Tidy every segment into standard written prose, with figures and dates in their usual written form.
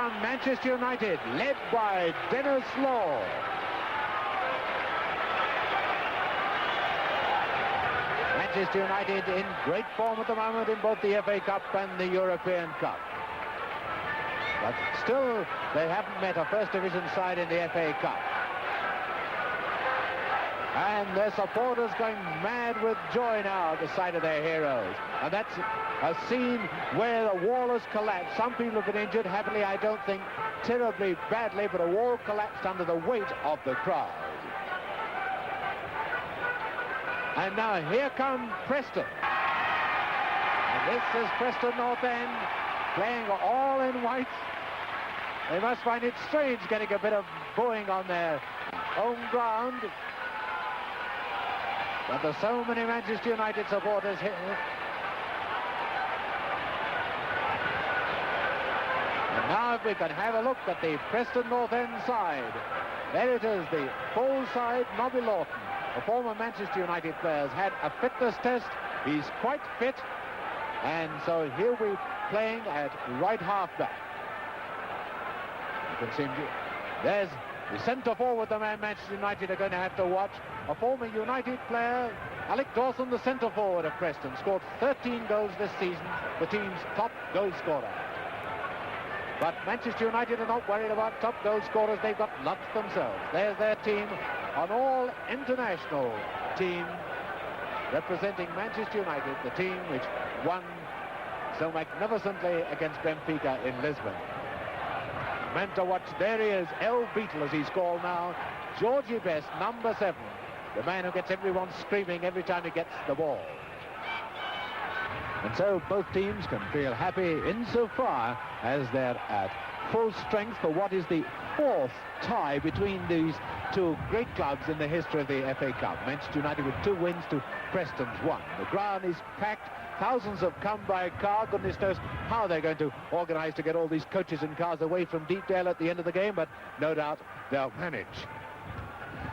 come Manchester United, led by Dennis Law. Manchester United in great form at the moment in both the FA Cup and the European Cup. But still, they haven't met a First Division side in the FA Cup. And their supporters going mad with joy now at the sight of their heroes. And that's a scene where a wall has collapsed. Some people have been injured. Happily, I don't think terribly badly, but a wall collapsed under the weight of the crowd. And now here come Preston. And this is Preston North End playing all in white. They must find it strange getting a bit of booing on their home ground. But there's so many Manchester United supporters here. And now if we can have a look at the Preston North End side. There it is, the full side. Nobby Lawton, a former Manchester United player, has had a fitness test. He's quite fit. And so he'll be playing at right half-back. You can see him. There's the centre-forward, the man Manchester United are going to have to watch. A former United player, Alec Dawson, the centre-forward of Preston, scored 13 goals this season, the team's top goal scorer. But Manchester United are not worried about top goal scorers. They've got lots themselves. There's their team, an all-international team representing Manchester United, the team which won so magnificently against Benfica in Lisbon. Meant to watch. There he is, El Beetle as he's called now. Georgie Best, number 7, the man who gets everyone screaming every time he gets the ball. And so both teams can feel happy insofar as they're at full strength for what is the 4th tie between these two great clubs in the history of the FA Cup. Manchester United with 2 wins to Preston's 1. The ground is packed. Thousands have come by car. Goodness knows how they're going to organise to get all these coaches and cars away from Deepdale at the end of the game, but no doubt they'll manage.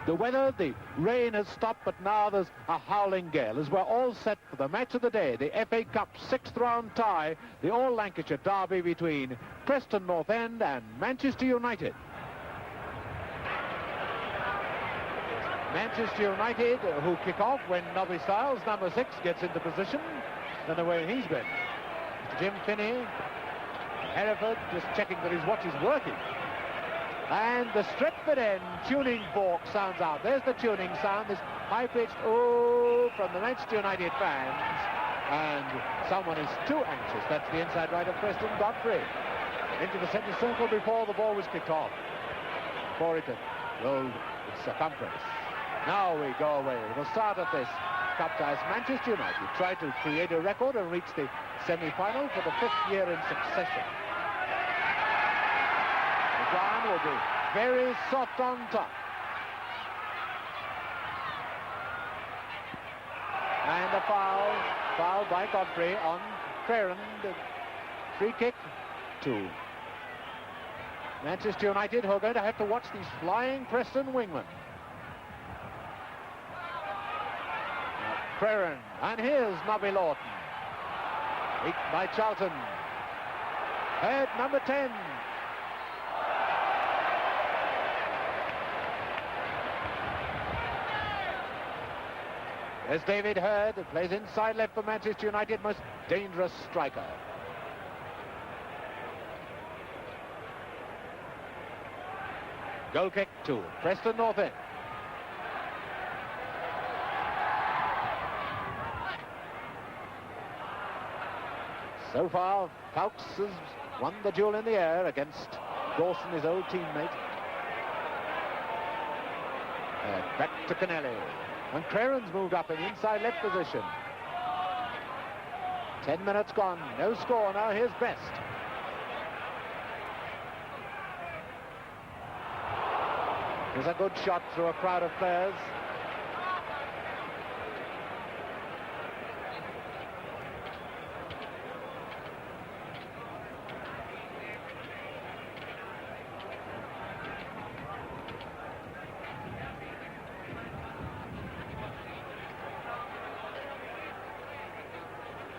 The weather, the rain has stopped, but now there's a howling gale as we're all set for the match of the day, the FA Cup 6th round tie, the All-Lancashire derby between Preston North End and Manchester United. Manchester United, who kick off when Nobby Stiles, number 6, gets into position. Than the way he's been. Mr. Jim Finney, Hereford, just checking that his watch is working. And the Stretford end tuning fork sounds out. There's the tuning sound, this high-pitched ooh from the Manchester United fans. And someone is too anxious. That's the inside right of Preston Godfrey. Into the centre circle before the ball was kicked off. Before it had rolled its circumference. Now we go away. The start of this Cup ties. Manchester United try to create a record and reach the semi-final for the 5th year in succession. The ground will be very soft on top. And a foul by Godfrey on Craren. Free kick to Manchester United, who are going to have to watch these flying Preston wingmen. Craren, and here's Nobby Lawton. Beat by Charlton. Head number 10. There's David Hurd, who plays inside left for Manchester United, most dangerous striker. Goal kick to Preston North End. So far, Fowkes has won the duel in the air against Dawson, his old teammate. Back to Kenneth. And Craren's moved up in the inside left position. 10 minutes gone, no score. Now here's Best. Here's a good shot through a crowd of players.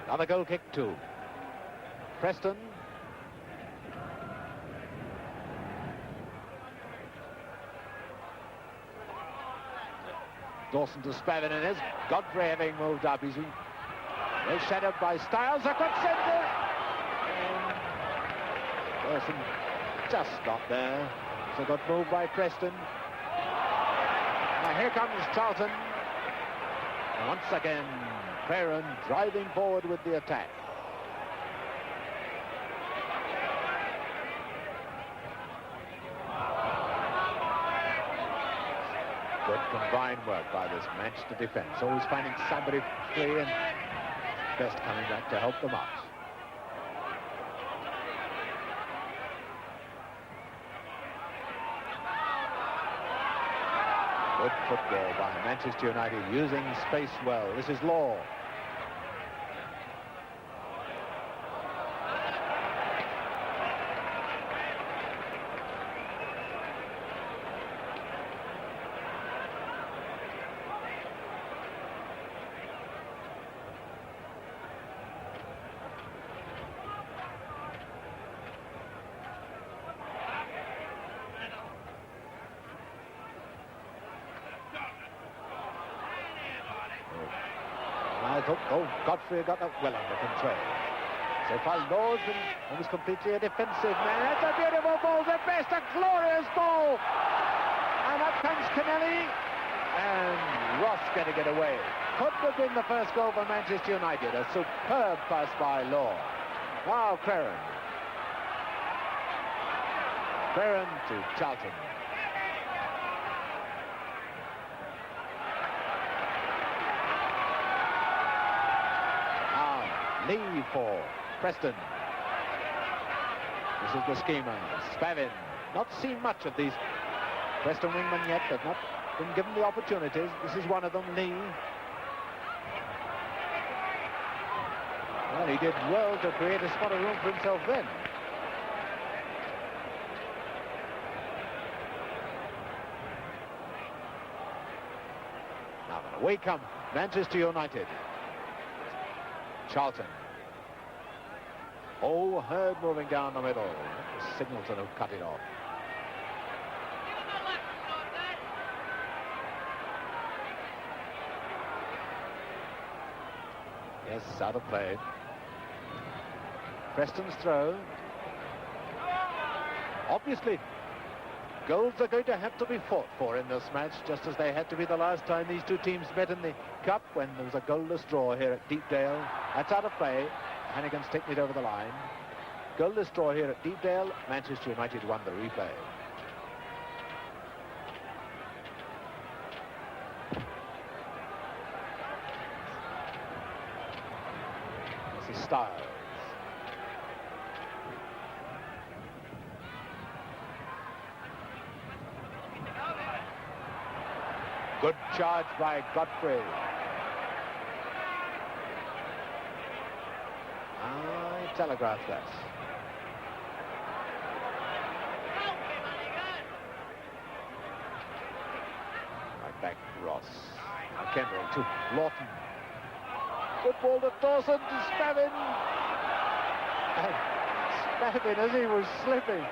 Another goal kick to Preston. Dawson to Spavin in his. Godfrey having moved up. He's shadowed by Styles. A good centre. And Dawson just stopped there. It's a good move by Preston. Now here comes Charlton. Once again, Perrin driving forward with the attack. Good combined work by this Manchester defence. Always finding somebody free and best coming back to help them out. Good football by Manchester United, using space well. This is Law. I thought, Godfrey got that well under control. So far, Law's been almost completely a defensive man. That's a beautiful ball, the best, a glorious ball. And up comes Kenneth, and Ross going to get away. Could have been the first goal for Manchester United. A superb pass by Law. Wow, Perrin. Perrin to Charlton. Lee for Preston. This is the schemer. Spavin. Not seen much of these Preston wingmen yet. They've not been given the opportunities. This is one of them, Lee. Well, he did well to create a spot of room for himself then. Now away come Manchester United. Charlton. Oh, Hurd moving down the middle. Singleton who cut it off. Yes, out of play. Preston's throw. Obviously, goals are going to have to be fought for in this match, just as they had to be the last time these two teams met in the Cup, when there was a goalless draw here at Deepdale. That's out of play. Hannigan's taken it over the line. Goalless draw here at Deepdale. Manchester United won the replay. This is Styles. Good charge by Godfrey. I telegraphed that. Right back, Ross. Kendall to Lawton. Good ball to Dawson, to Spavin. And Spavin, as he was slipping,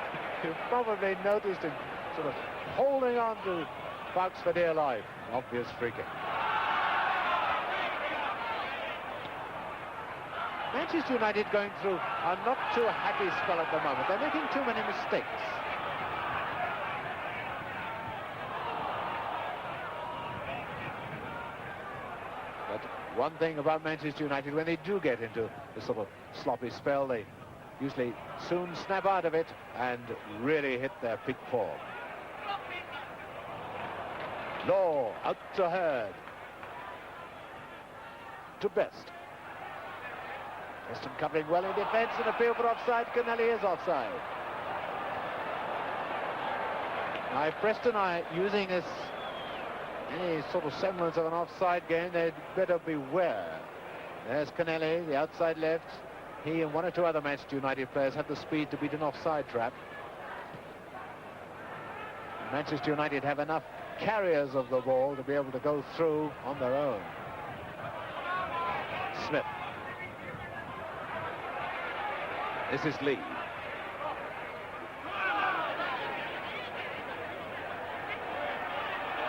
you probably noticed him sort of holding on to Bucks for dear life. Obvious free kick. Manchester United going through a not too happy spell at the moment. They're making too many mistakes. But one thing about Manchester United, when they do get into a sort of sloppy spell, they usually soon snap out of it and really hit their peak form. Law out to Hurd. To Best. Preston covering well in defence, and appeal for offside. Kenneth is offside. Now, if Preston are using this any sort of semblance of an offside game, they'd better beware. There's Kenneth, the outside left. He and one or two other Manchester United players have the speed to beat an offside trap. Manchester United have enough carriers of the ball to be able to go through on their own. Smith. This is Lee.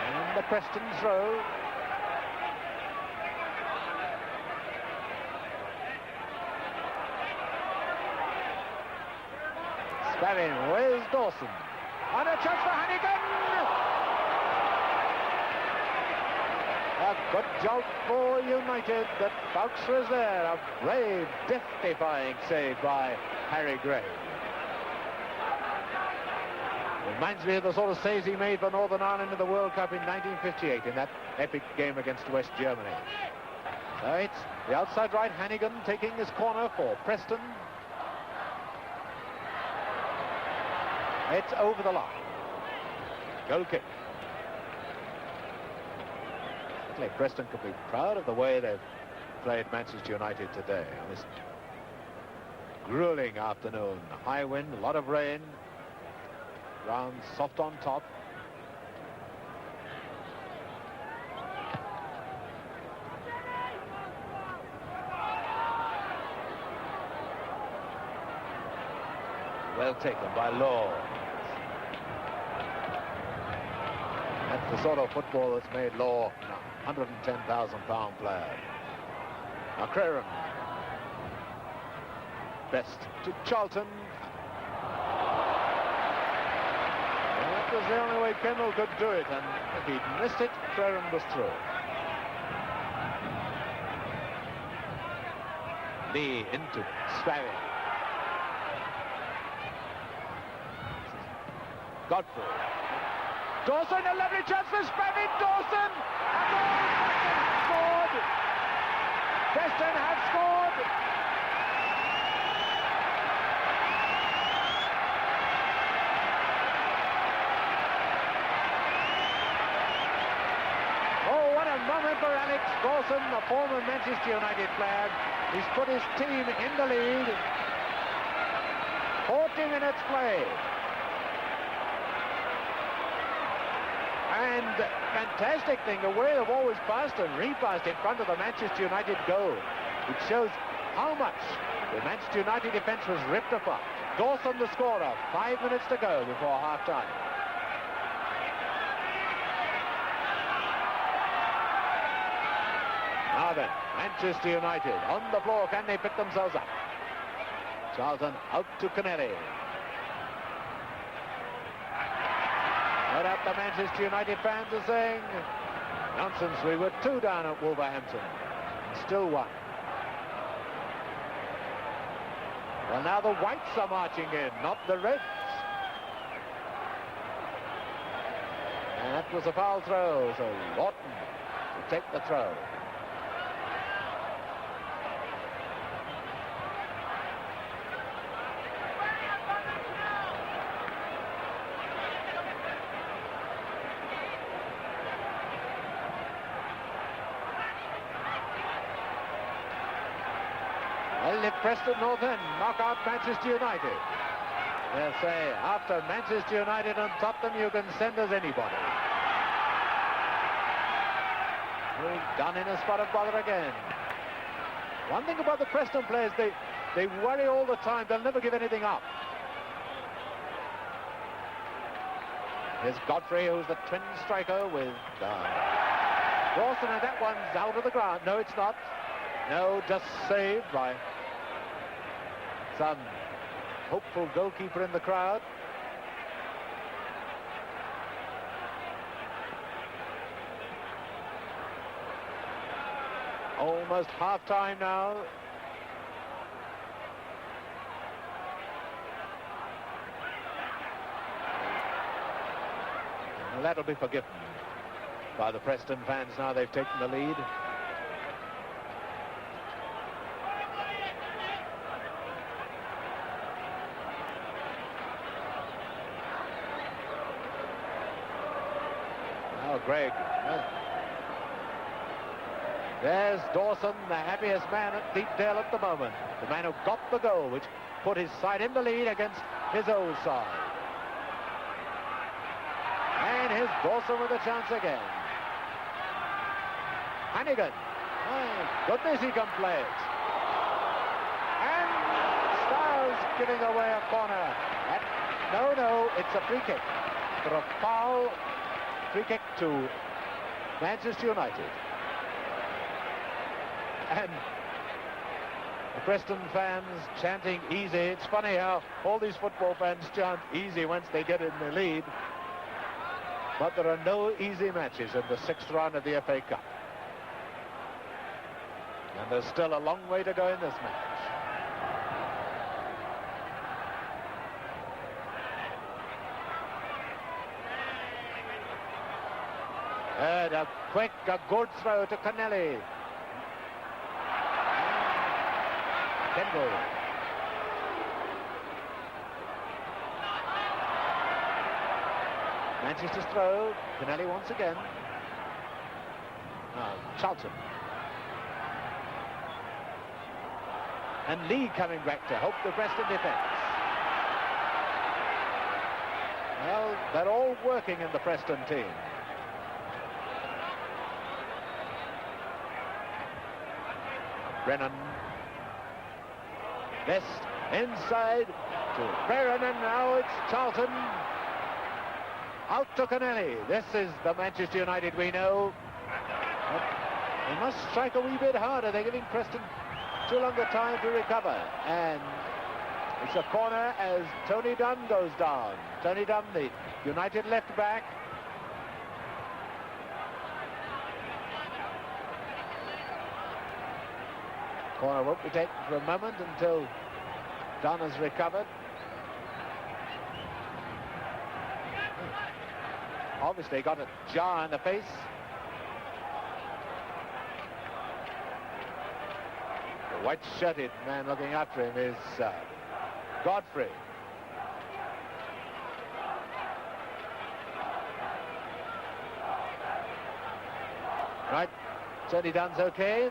And the Preston throw. Spavin, where's Dawson? On a chance for Hannigan! A good job for United, but Fawkes was there. A brave, death-defying save by Harry Gray. Reminds me of the sort of saves he made for Northern Ireland in the World Cup in 1958 in that epic game against West Germany. So it's the outside right, Hannigan taking his corner for Preston. It's over the line. Goal kick. Certainly Preston could be proud of the way they've played Manchester United today on this grueling afternoon. High wind, a lot of rain. Ground soft on top. Well taken by Law. That's the sort of football that's made Law a £110,000 player. Now Creran. Best to Charlton. That was the only way Kenneth could do it, and if he'd missed it, Creran was through. Lee into Spavin. Godfrey. Dawson, a lovely chance for Spavin. Dawson! And scored! Preston have scored! Oh, what a moment for Alex Dawson, the former Manchester United player. He's put his team in the lead. 40 minutes played. And fantastic thing, the way they've always passed and repassed in front of the Manchester United goal. It shows how much the Manchester United defence was ripped apart. Dawson the scorer, 5 minutes to go before half-time. Now then, Manchester United on the floor. Can they pick themselves up? Charlton out to Kenneth. What up the Manchester United fans are saying? Nonsense, we were 2 down at Wolverhampton. Still 1. Well, now the Whites are marching in, not the Reds. And that was a foul throw, so Lawton to take the throw. Well, if Preston North End knock out Manchester United, they'll say, after Manchester United and Tottenham, you can send us anybody. We've done in a spot of bother again. One thing about the Preston players, they worry all the time. They'll never give anything up. Here's Godfrey, who's the twin striker with Dawson, and that one's out of the ground. No, it's not. No, just saved by some hopeful goalkeeper in the crowd. Almost half-time now. Well, that'll be forgiven by the Preston fans now they've taken the lead. Now Greg. There's Dawson, the happiest man at Deepdale at the moment. The man who got the goal, which put his side in the lead against his old side. And here's Dawson with a chance again. Hannigan. My goodness, he can play it. And Styles giving away a corner. No, it's a free kick. For a foul, free kick to Manchester United. And the Preston fans chanting easy. It's funny how all these football fans chant easy once they get in the lead. But there are no easy matches in the 6th round of the FA Cup. And there's still a long way to go in this match. And a good throw to Kenneth. Kendall. Manchester's throw. Kenneth once again. Charlton. And Lee coming back to help the Preston defence. Well, they're all working in the Preston team. Brennan. Best inside to Brennan, and now it's Charlton. Out to Kenneth. This is the Manchester United we know. But they must strike a wee bit harder. They're giving Preston too long a time to recover. And it's a corner as Tony Dunn goes down. Tony Dunn, the United left back. Corner won't be taken for a moment until Dunn has recovered. Obviously got a jar in the face. The white-shirted man looking after him is Godfrey. Right, Tony Dunn's okay.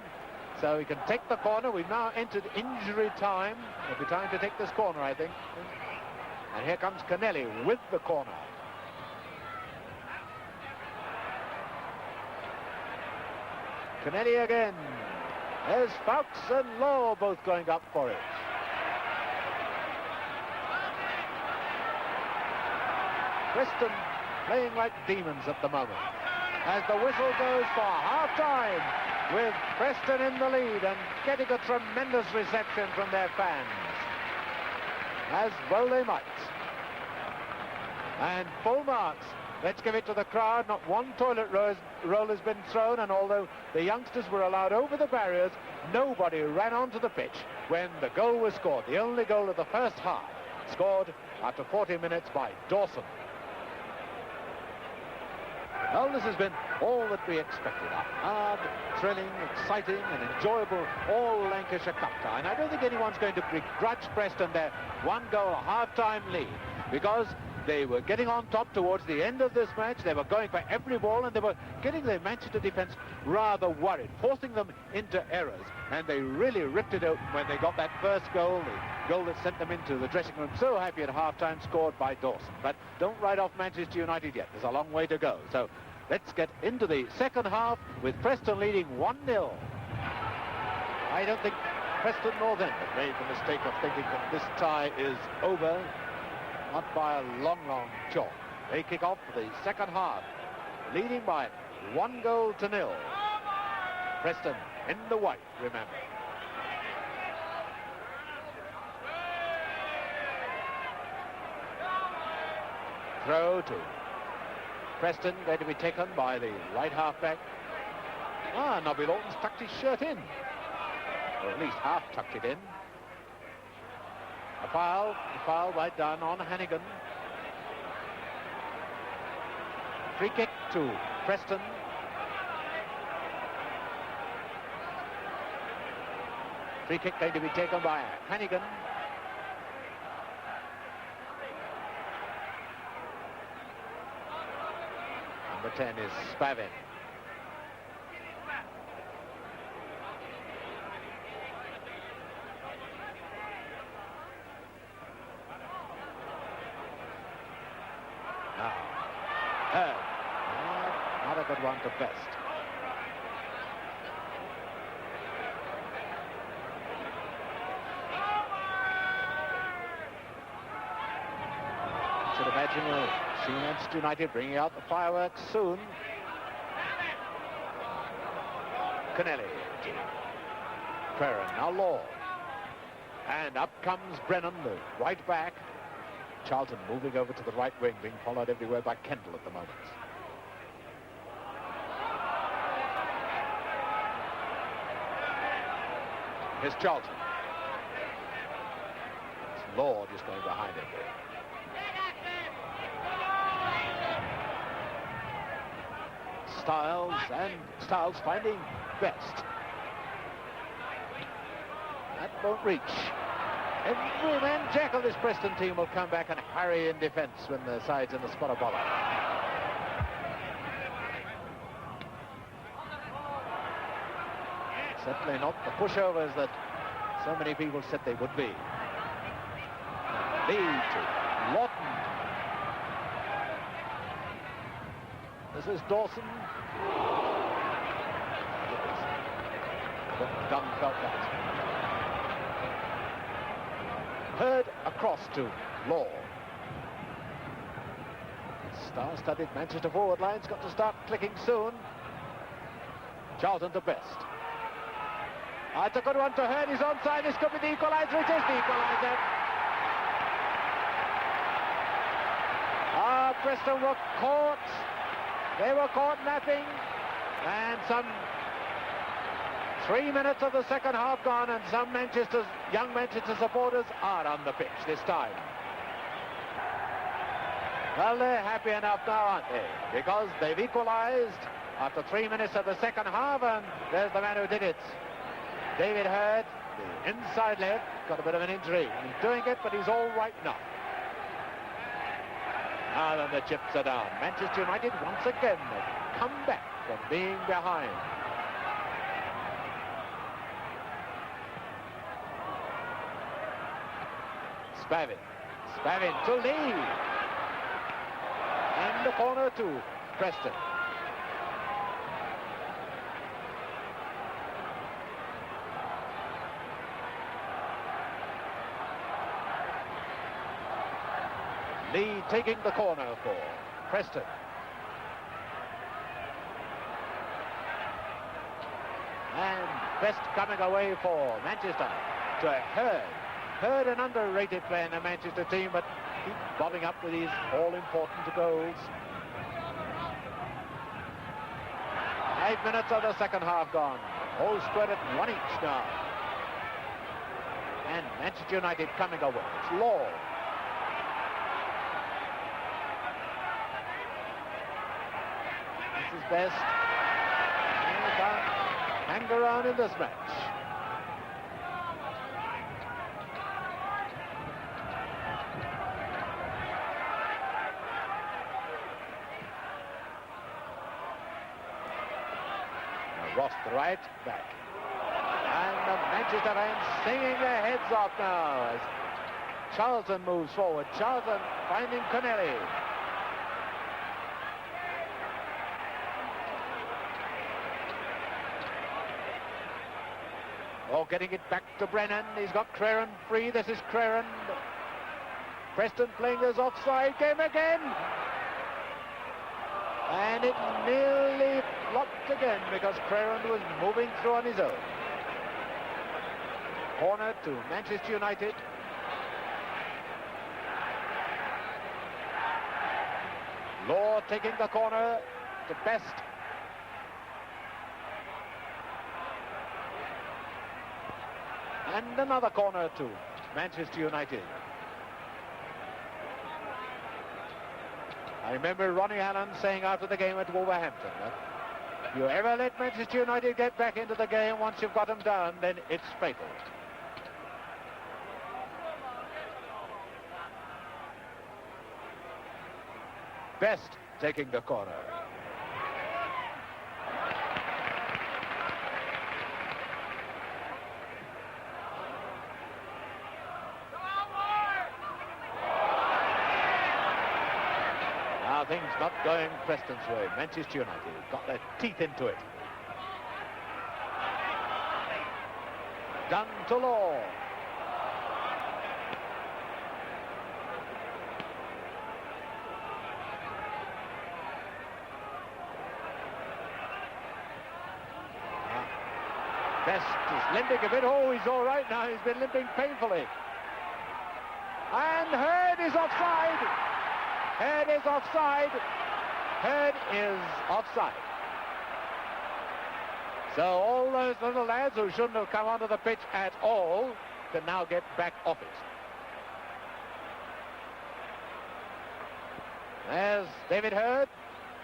So he can take the corner. We've now entered injury time. It'll be time to take this corner, I think. And here comes Kenneth with the corner. Kenneth again. There's Fowkes and Law both going up for it. Preston playing like demons at the moment. As the whistle goes for half-time, with Preston in the lead and getting a tremendous reception from their fans. As well they might. And full marks. Let's give it to the crowd. Not one toilet roll has been thrown, and although the youngsters were allowed over the barriers, nobody ran onto the pitch when the goal was scored. The only goal of the first half, scored after 40 minutes by Dawson. Well, this has been all that we expected. A hard, thrilling, exciting and enjoyable all-Lancashire Cup tie. And I don't think anyone's going to begrudge Preston their one-goal half-time lead, because they were getting on top towards the end of this match. They were going for every ball, and they were getting the Manchester defence rather worried, forcing them into errors. And they really ripped it open when they got that first goal, the goal that sent them into the dressing room so happy at half-time, scored by Dawson. But don't write off Manchester United yet. There's a long way to go. So let's get into the second half with Preston leading 1-0. I don't think Preston North End have made the mistake of thinking that this tie is over. Not by a long, long chalk. They kick off for the second half, leading by 1-0. Preston in the white, remember. Throw to Preston, going to be taken by the right half-back. Nobby Lawton's tucked his shirt in, or at least half tucked it in. A foul by Dunn on Hannigan. Free kick to Preston. Free kick going to be taken by Hannigan. Number 10 is Spavin. Not a good one to Best. Should imagine we'll see Manchester United bringing out the fireworks soon. Kenneth. Perrin, now Law. And up comes Brennan, the right back. Charlton moving over to the right wing, being followed everywhere by Kendall at the moment. Here's Charlton. It's Law just going behind him. Styles finding Best. That won't reach. Every man jack of this Preston team will come back and hurry in defence when the side's in the spot of bother. Certainly not the pushovers that so many people said they would be. Lead to Lawton. This is Dawson. Dunn felt that. Hurd across to Law. Star-studded Manchester forward line's got to start clicking soon. Charlton to Best. It's a good one to Hurd. He's onside. This could be the equaliser. It is the equaliser. Preston were caught. They were caught napping. And some 3 minutes of the second half gone, and some young Manchester supporters are on the pitch this time. Well, they're happy enough now, aren't they? Because they've equalised after 3 minutes of the second half, and there's the man who did it. David Hurd, the inside left, got a bit of an injury. He's doing it, but he's all right now. Now then the chips are down. Manchester United once again have come back from being behind. Spavin to Lee. And the corner to Preston. Lee taking the corner for Preston. And Best coming away for Manchester to Hurd. Hurd, an underrated player in the Manchester team, but keeps bobbing up with these all-important goals. 5 minutes of the second half gone. All squared at 1 each now. And Manchester United coming away. It's Law. This is Best. And can't hang around in this match. Ross, the right back. And the Manchester fans singing their heads off now as Charlton moves forward. Charlton finding Kenneth. Oh, getting it back to Brennan. He's got Creran free. This is Creran. Preston playing this offside game again. And it nearly flopped again because Creran was moving through on his own. Corner to Manchester United. Law taking the corner to Best. And another corner to Manchester United. I remember Ronnie Allen saying after the game at Wolverhampton that if you ever let Manchester United get back into the game once you've got them down, then it's fatal. Best taking the corner. Things not going Preston's way. Manchester United got their teeth into it. Done to Law. Best is limping a bit. Oh, he's all right now. He's been limping painfully. And Hurd is offside. Hurd is offside. Hurd is offside. So all those little lads who shouldn't have come onto the pitch at all can now get back off it. There's David Hurd.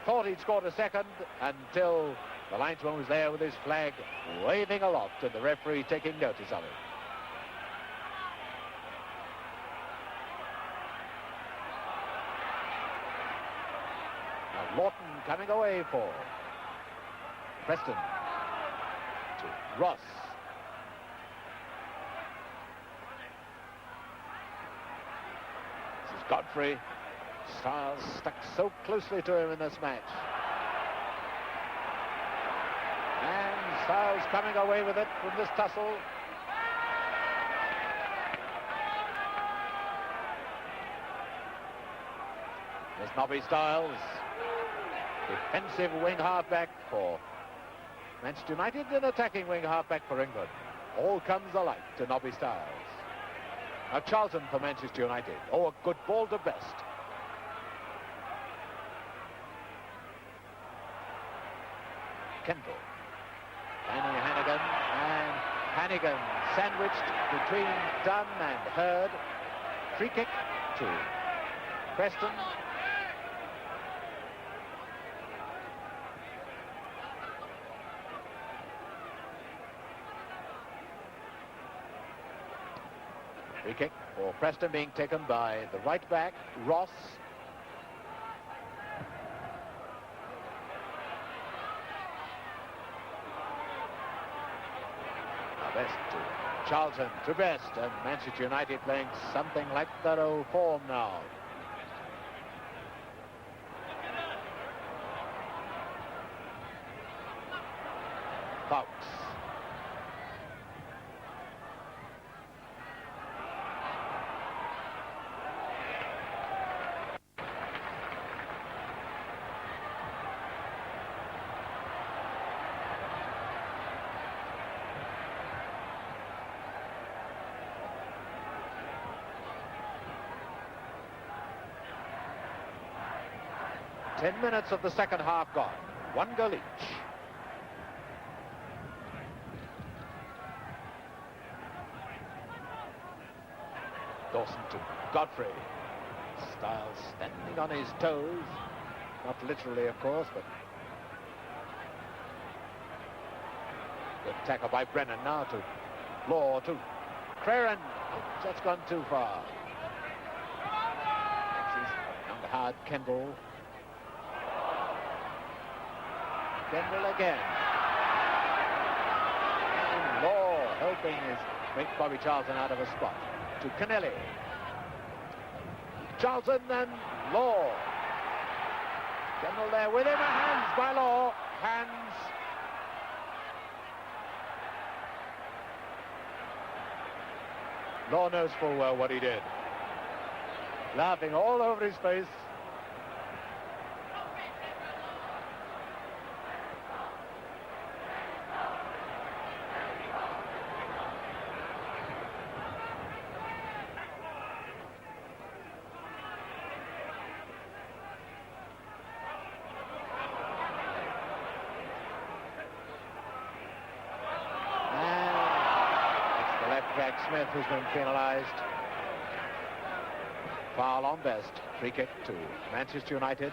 Thought he'd scored a second until the linesman was there with his flag waving aloft and the referee taking notice of it. Now Lawton coming away for Preston to Ross. This is Godfrey. Styles stuck so closely to him in this match. And Styles coming away with it from this tussle. There's Nobby Styles, defensive wing half-back for Manchester United and attacking wing half-back for England. All comes alike to Nobby Styles. Now Charlton for Manchester United. Oh, a good ball to Best. Kendall. Fanny Hannigan, and Hannigan sandwiched between Dunn and Hurd. Free kick to Preston. Free kick for Preston being taken by the right back, Ross. Best to Charlton to Best, and Manchester United playing something like their old form now. Fox. 10 minutes of the second half gone. One goal each. Dawson to Godfrey. Styles standing on his toes. Not literally, of course, but good tackle by Brennan now to Law to Craren. That's gone too far. Young hard Kendall. Kendall again. And Law helping his make Bobby Charlton out of a spot. To Kenneth. Charlton and Law. Kendall there with him. Hands by Law. Hands. Law knows full well what he did. Laughing all over his face. Smith, who's been penalised. Foul on Best. Free kick to Manchester United.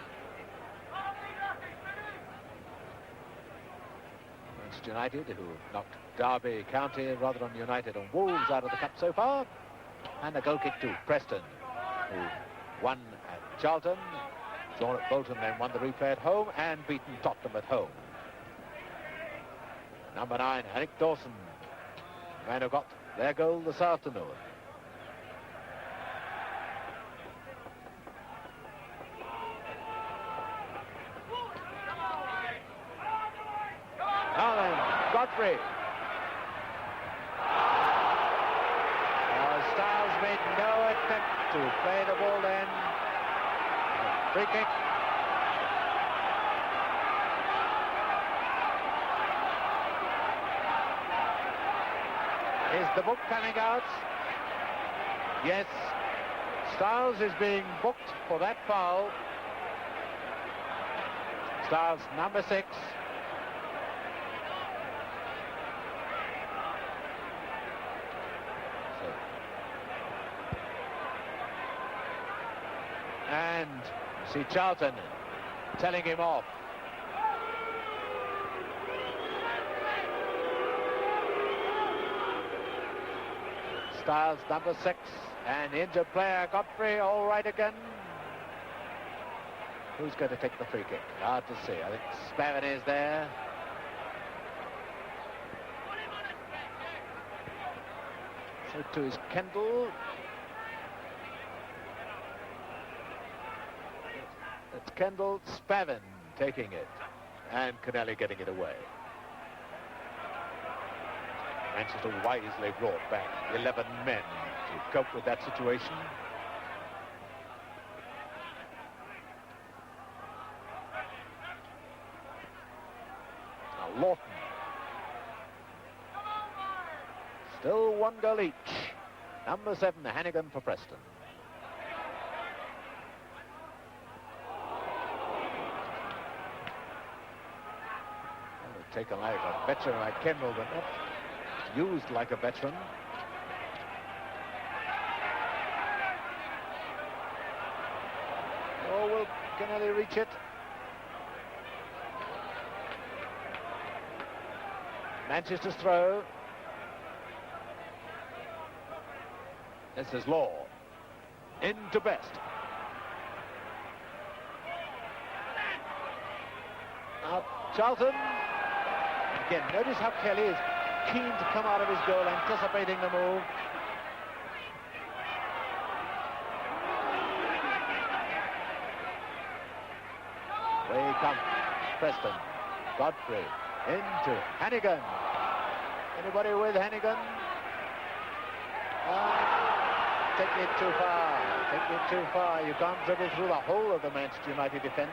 Manchester United, who knocked Derby County, rather than United and Wolves out of the cup so far. And a goal kick to Preston, who won at Charlton, drawn at Bolton, then won the replay at home and beaten Tottenham at home. Number 9, Eric Dawson, the man who got their goal this afternoon. Now then, Godfrey. Styles made no attempt to play the ball then. Free kick. Is the book coming out? Yes. Styles is being booked for that foul. Styles, number 6. And see Charlton telling him off. Styles, number 6, and injured player Godfrey, all right again. Who's going to take the free kick? Hard to see. I think Spavin is there. So too is Kendall. It's Kendall, Spavin taking it, and Kenneth getting it away. Manchester wisely brought back 11 men to cope with that situation. Now Lawton. Still 1 goal each. Number 7, Hannigan for Preston. Taken like a veteran like Kendall, but not used like a veteran. Oh, will Kenneth reach it? Manchester's throw. This is Law. Into Best. Now Charlton. Again, notice how Kelly is keen to come out of his goal, anticipating the move. Away comes Preston. Godfrey into Hannigan. Anybody with Hannigan? Taking it too far. Taking it too far. You can't dribble through the whole of the Manchester United defence.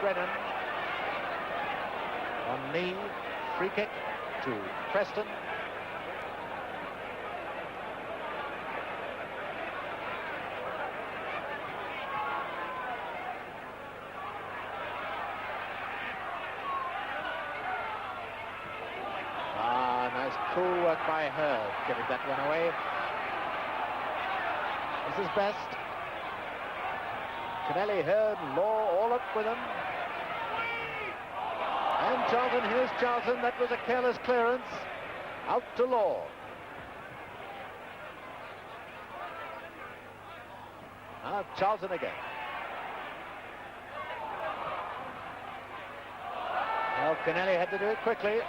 Brennan on knee, free kick to Preston. Nice cool work by her, getting that one away. This is Best. Kenneth, Hearn, Law, all up with him. And Charlton, here's Charlton. That was a careless clearance. Out to Law. Now Charlton again. Well, Kenneth had to do it quickly.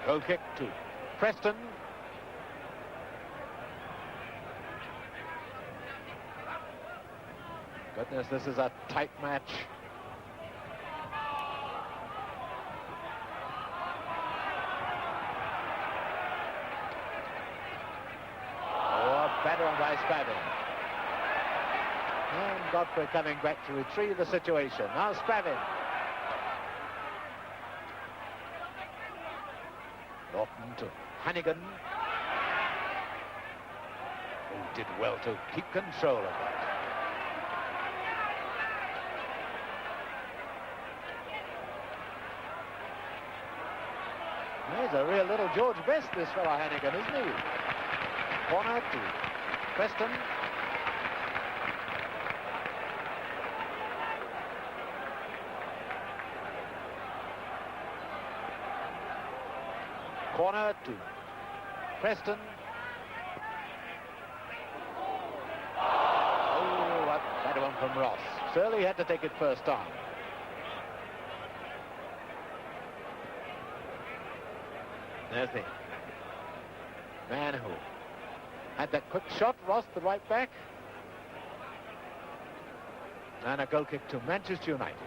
Goal kick to Preston. Goodness, this is a tight match. Oh, better on by Spavin. And Godfrey coming back to retrieve the situation. Now Spavin. Norton to Hannigan. Who did well to keep control of that. He's a real little George Best, this fellow Hannigan, isn't he? Corner to Preston. Corner to Preston. Oh, what better one from Ross. Surely had to take it first time. There's the man who had that quick shot, Ross, the right back. And a goal kick to Manchester United.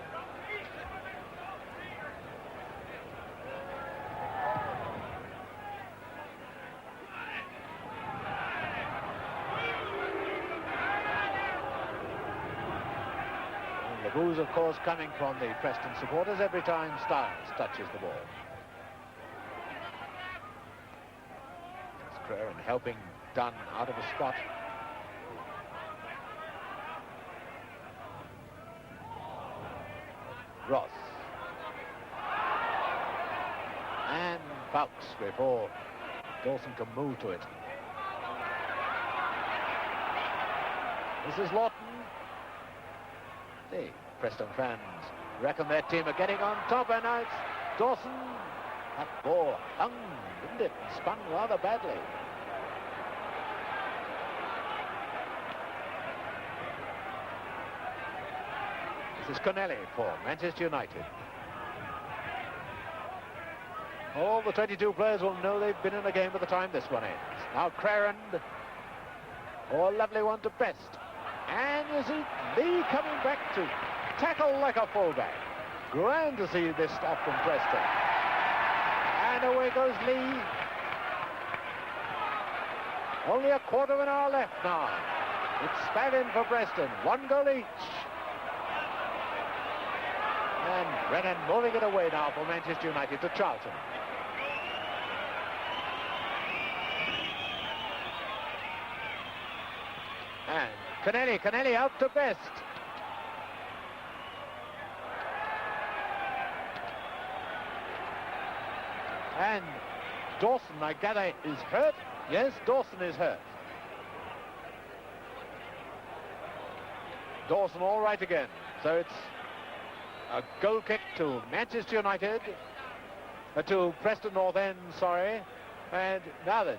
boos, of course, coming from the Preston supporters every time Styles touches the ball. And helping Dunn out of a spot. Ross. And Fowkes before Dawson can move to it. This is Lawton. The Preston fans reckon their team are getting on top, and now it's Dawson. That ball hung, didn't it? Spun rather badly. This is Kenneth for Manchester United. All the 22 players will know they've been in a game by the time this one ends. Now Crerand. Oh, lovely one to Best. And you see Lee coming back to tackle like a fullback. Grand to see this stuff from Preston. And away goes Lee. Only a quarter of an hour left now. It's Spavin for Preston. 1 goal each. And Brennan moving it away now for Manchester United to Charlton. And Kenneth out to Best. And Dawson, I gather, is hurt. Yes, Dawson is hurt. Dawson all right again. So it's a goal kick to Manchester United, to Preston North End, sorry. And now then,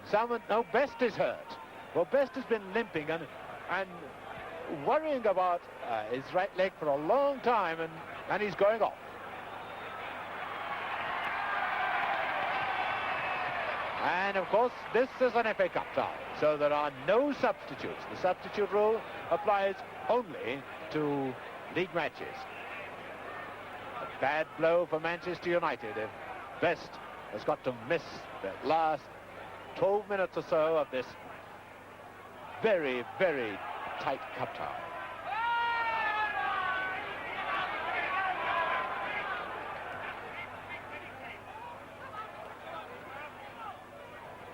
Best is hurt. Well, Best has been limping and worrying about his right leg for a long time, and he's going off. And of course, this is an FA Cup tie, so there are no substitutes. The substitute rule applies only to league matches. A bad blow for Manchester United if Best has got to miss the last 12 minutes or so of this very, very tight cup tie.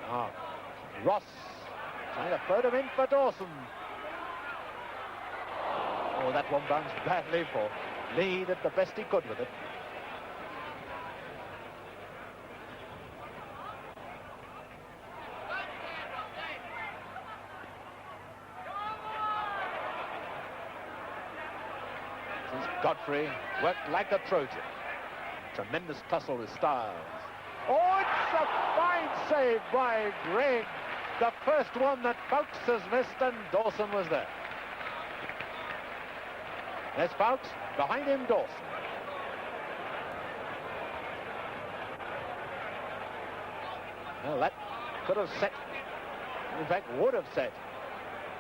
Now, Ross trying to throw him in for Dawson. Oh, that one bounced badly for Lee, did the best he could with it. This is Godfrey, worked like a Trojan. Tremendous tussle with Styles. Oh, it's a fine save by Greg. The first one that Fowkes has missed, and Dawson was there. There's Fowkes, behind him Dawson. Well, that could have set, in fact would have set,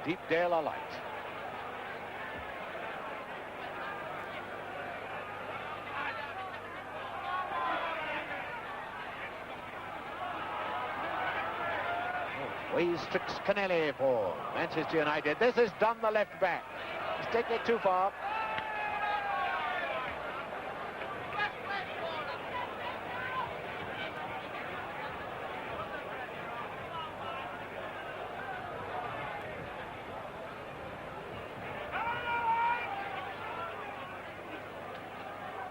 Deepdale alight. Ways tricks Kenneth for Manchester United. This is Dunn, the left back. He's taking it too far.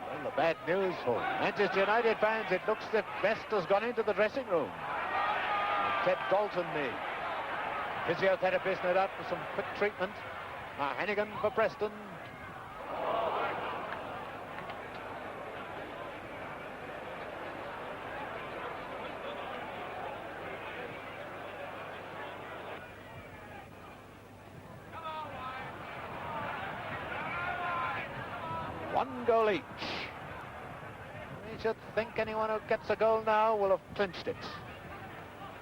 Well, the bad news for Manchester United fans, it looks as if Best has gone into the dressing room. Ted Dalton, the physiotherapist, no doubt, for some quick treatment. Hannigan for Preston. One goal each. We should think anyone who gets a goal now will have clinched it.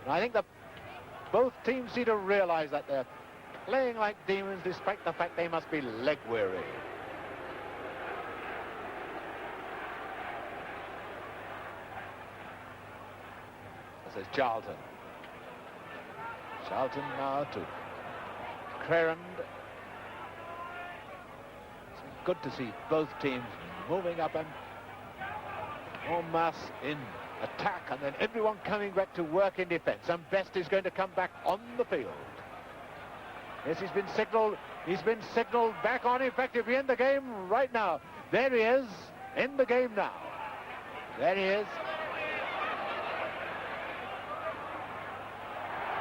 I think that both teams seem to realize that they're playing like demons despite the fact they must be leg weary. This is Charlton. Charlton now to Crerand. good to see both teams moving up and en masse in attack, and then everyone coming back to work in defence. And Best is going to come back on the field. Yes, he's been signalled. He's been signalled back on. In fact, he'll be in the game right now. There he is, in the game now. There he is.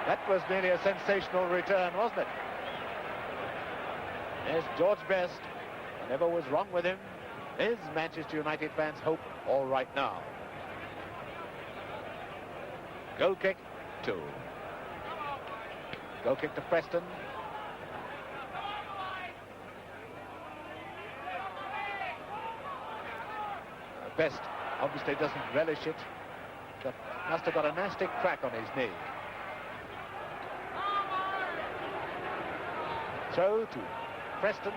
That was nearly a sensational return, wasn't it? There's George Best. Whatever was wrong with him is Manchester United fans' hope all right now. Goal kick to... Goal kick to Preston. Best obviously doesn't relish it. But must have got a nasty crack on his knee. Throw to Preston.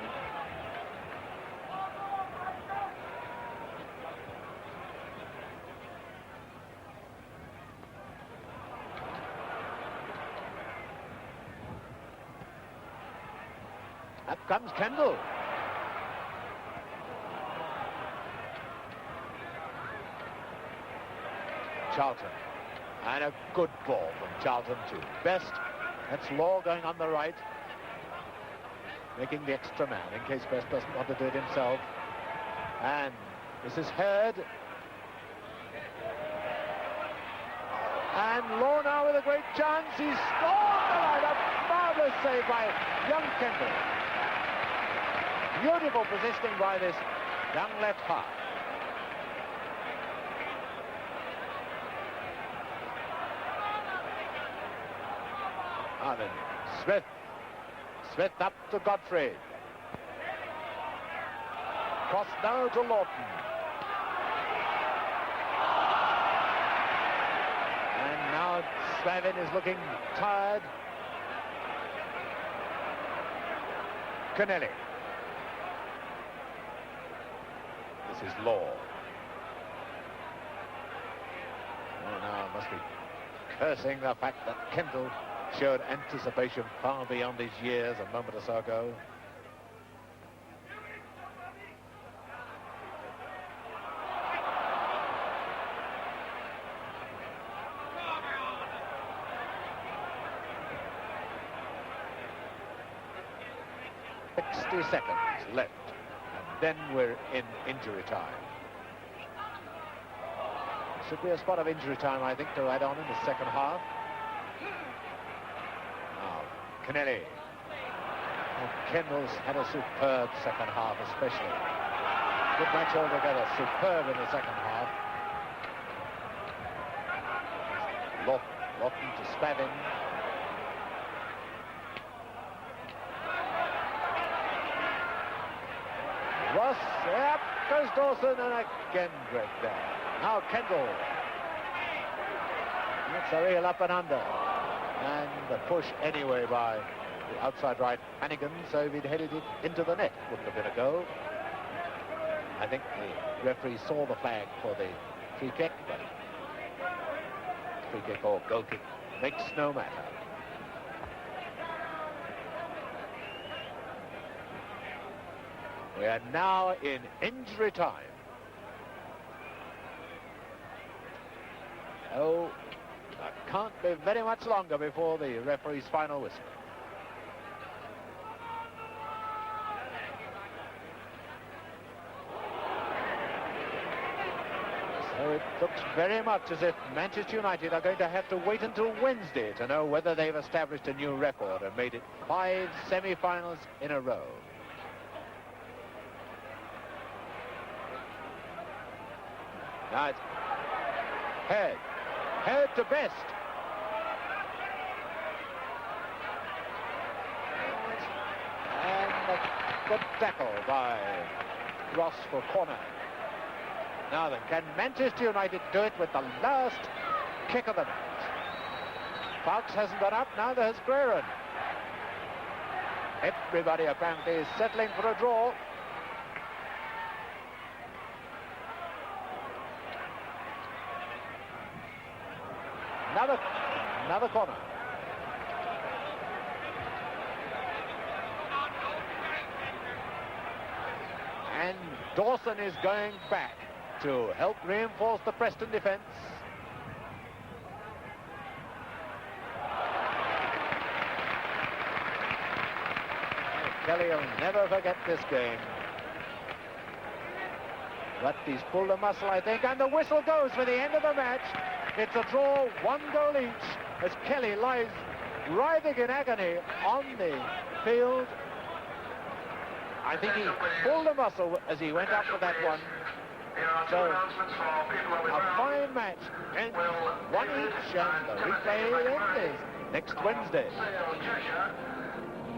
Up comes Kendall. Charlton. And a good ball from Charlton to Best. That's Law going on the right, making the extra man in case Best doesn't want to do it himself. And this is Hurd. And Law now with a great chance. He scored the right. A marvellous save by young Kendall. Beautiful positioning by this young left half. And then Smith. Smith up to Godfrey. Cross now to Lawton. And now Spavin is looking tired. Kenneth. This is Law. Oh, now must be cursing the fact that Kendall showed anticipation far beyond his years a moment or so ago. "60 seconds left, and then we're in injury time." Should be a spot of injury time, I think, to add on in the second half. Kenneth. And Kendall's had a superb second half, especially. Good match altogether. Superb in the second half. Lawton to Spavin. Ross, up goes Dawson, and again great there. Now Kendall. That's a real up and under. And the push anyway by the outside right Hannigan, so if he'd headed it into the net, wouldn't have been a goal. I think the referee saw the flag for the free kick, but free kick or goal kick makes no matter. We are now in injury time. Oh, it can't be very much longer before the referee's final whistle. So it looks very much as if Manchester United are going to have to wait until Wednesday to know whether they've established a new record and made it 5 semi-finals in a row. Now it's Head to Best. And a good tackle by Ross for corner. Now then, can Manchester United do it with the last kick of the match? Fox hasn't got up, now there's Guerin. Everybody apparently is settling for a draw. Another corner. And Dawson is going back to help reinforce the Preston defence. Kelly will never forget this game. But he's pulled a muscle, I think, and the whistle goes for the end of the match. It's a draw, 1 goal each, as Kelly lies writhing in agony on the field. I think he pulled a muscle as he went up for that one. So, a fine match, and 1 each, and the replay then is next Wednesday.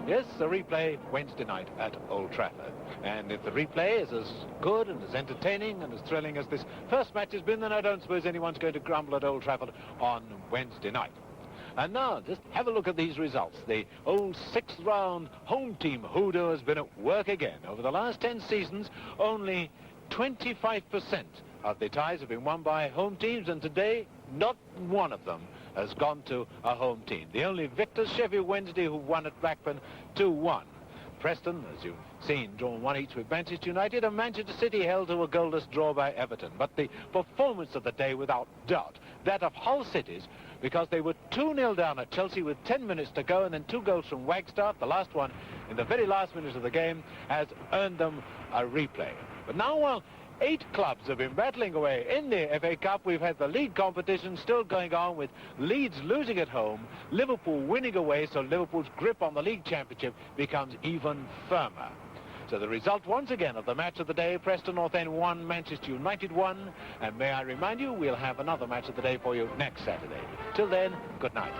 Yes, the replay Wednesday night at Old Trafford. And if the replay is as good and as entertaining and as thrilling as this first match has been, then I don't suppose anyone's going to grumble at Old Trafford on Wednesday night. And now, just have a look at these results. The old 6th round home team hoodoo has been at work again. Over the last 10 seasons, only 25% of the ties have been won by home teams, and today, not one of them has gone to a home team. The only victors, Sheffield Wednesday, who won at Blackburn 2-1. Preston, as you've seen, drawn 1 each with Manchester United, and Manchester City held to a goalless draw by Everton. But the performance of the day, without doubt, that of Hull Cities, because they were 2-0 down at Chelsea with 10 minutes to go, and then 2 goals from Wagstaff, the last one in the very last minutes of the game, has earned them a replay. But now, while 8 clubs have been battling away in the FA Cup, we've had the league competition still going on, with Leeds losing at home, Liverpool winning away, so Liverpool's grip on the league championship becomes even firmer. So the result once again of the match of the day, Preston North End 1, Manchester United 1, and may I remind you, we'll have another match of the day for you next Saturday. Till then, good night.